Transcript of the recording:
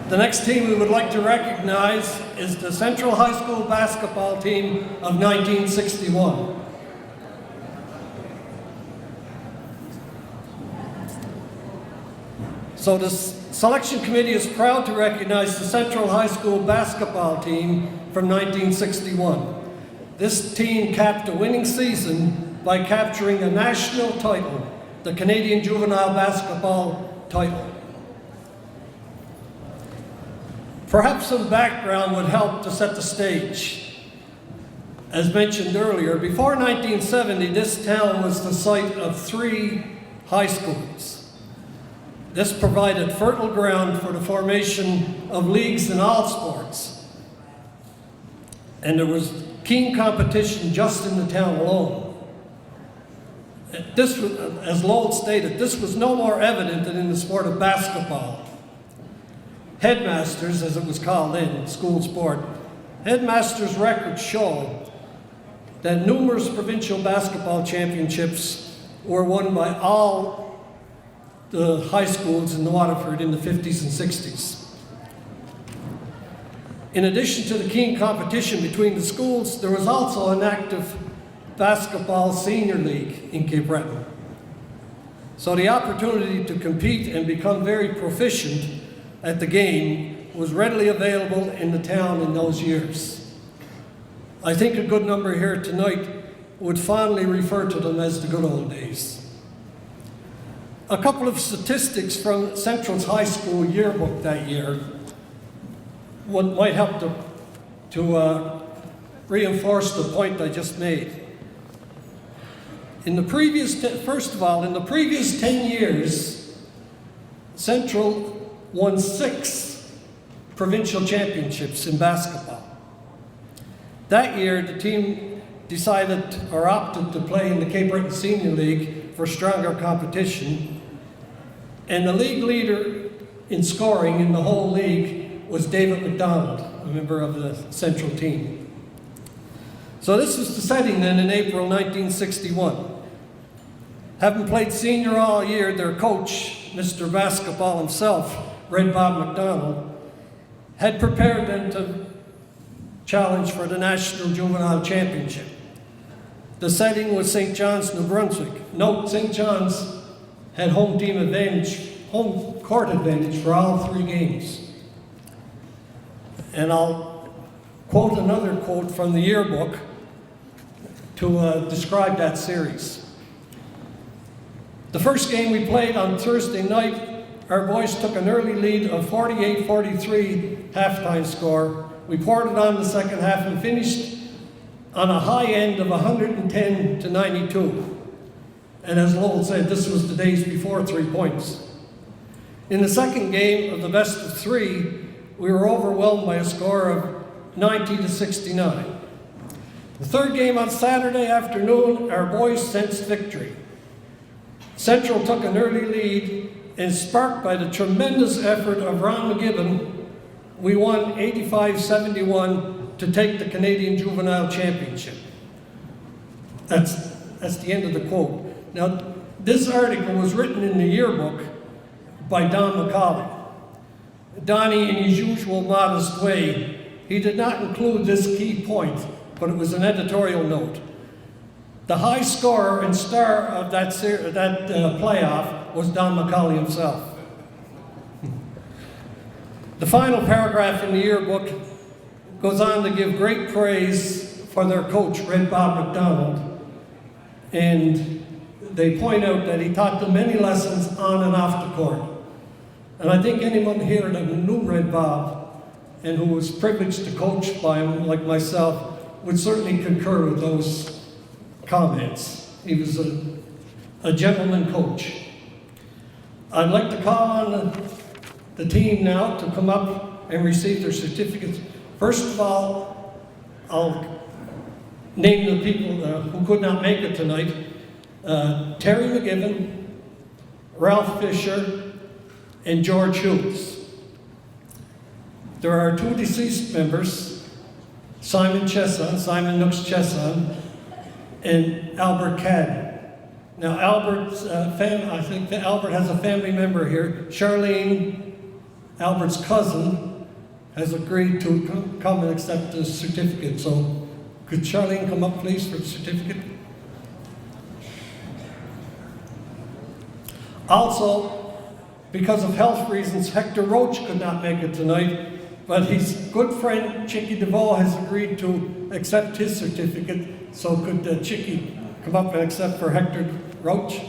The next team we would like to recognize is the Central High School basketball team of 1961. So the selection committee is proud to recognize the Central High School basketball team from 1961. This team capped a winning season by capturing a national title, the Canadian Juvenile Basketball title. Perhaps some background would help to set the stage. As mentioned earlier, before 1970, this town was the site of 3 high schools. This provided fertile ground for the formation of leagues in all sports. And there was keen competition just in the town alone. This was, as Lowell stated, this was no more evident than in the sport of basketball. Headmasters, as it was called in school sport, headmasters' records show that numerous provincial basketball championships were won by all the high schools in Waterford in the 50s and 60s. In addition to the keen competition between the schools, there was also an active basketball senior league in Cape Breton. So the opportunity to compete and become very proficient at the game was readily available in the town in those years. I think a good number here tonight would fondly refer to them as the good old days. A couple of statistics from Central's high school yearbook that year might help to reinforce the point I just made. In the previous, first of all, in the previous 10 years, Central won 6 provincial championships in basketball. That year, the team decided or opted to play in the Cape Breton Senior League for stronger competition. And the league leader in scoring in the whole league was David MacDonald, a member of the Central team. So this was the setting then in April 1961. Having played senior all year, their coach, Mr. Basketball himself, Red Bob MacDonald, had prepared them to challenge for the National Juvenile Championship. The setting was St. John's, New Brunswick. Note, St. John's had home court advantage for all 3 games. And I'll quote another quote from the yearbook to describe that series. The first game we played on Thursday night, our boys took an early lead of 48-43 halftime score. We poured it on the second half and finished on a high end of 110-92. And as Lowell said, this was the days before 3 points. In the second game of the best of 3, we were overwhelmed by a score of 90-69. The third game on Saturday afternoon, our boys sensed victory. Central took an early lead, and sparked by the tremendous effort of Ron MacGibbon, we won 85-71 to take the Canadian Juvenile Championship. That's the end of the quote. Now, this article was written in the yearbook by Don MacAulay. Donnie, in his usual modest way, he did not include this key point, but it was an editorial note. The high scorer and star of that playoff was Don MacAulay himself. The final paragraph in the yearbook goes on to give great praise for their coach, Red Bob MacDonald, and they point out that he taught them many lessons on and off the court. And I think anyone here that knew Red Bob and who was privileged to coach by him, like myself, would certainly concur with those comments. He was a gentleman coach. I'd like to call on the team now to come up and receive their certificates. First of all, I'll name the people who could not make it tonight. Terry MacGibbon, Ralph Fisher, and George Hughes. There are 2 deceased members, Simon Nooks Chiasson, and Albert Cadden. Now Albert's I think that Albert has a family member here, Charlene Albert's cousin, has agreed to come and accept the certificate. So could Charlene come up, please, for the certificate? Also, because of health reasons, Hector Roach could not make it tonight, but his good friend Chicky DeVoe has agreed to accept his certificate. So could Chicky come up and accept for Hector Roach?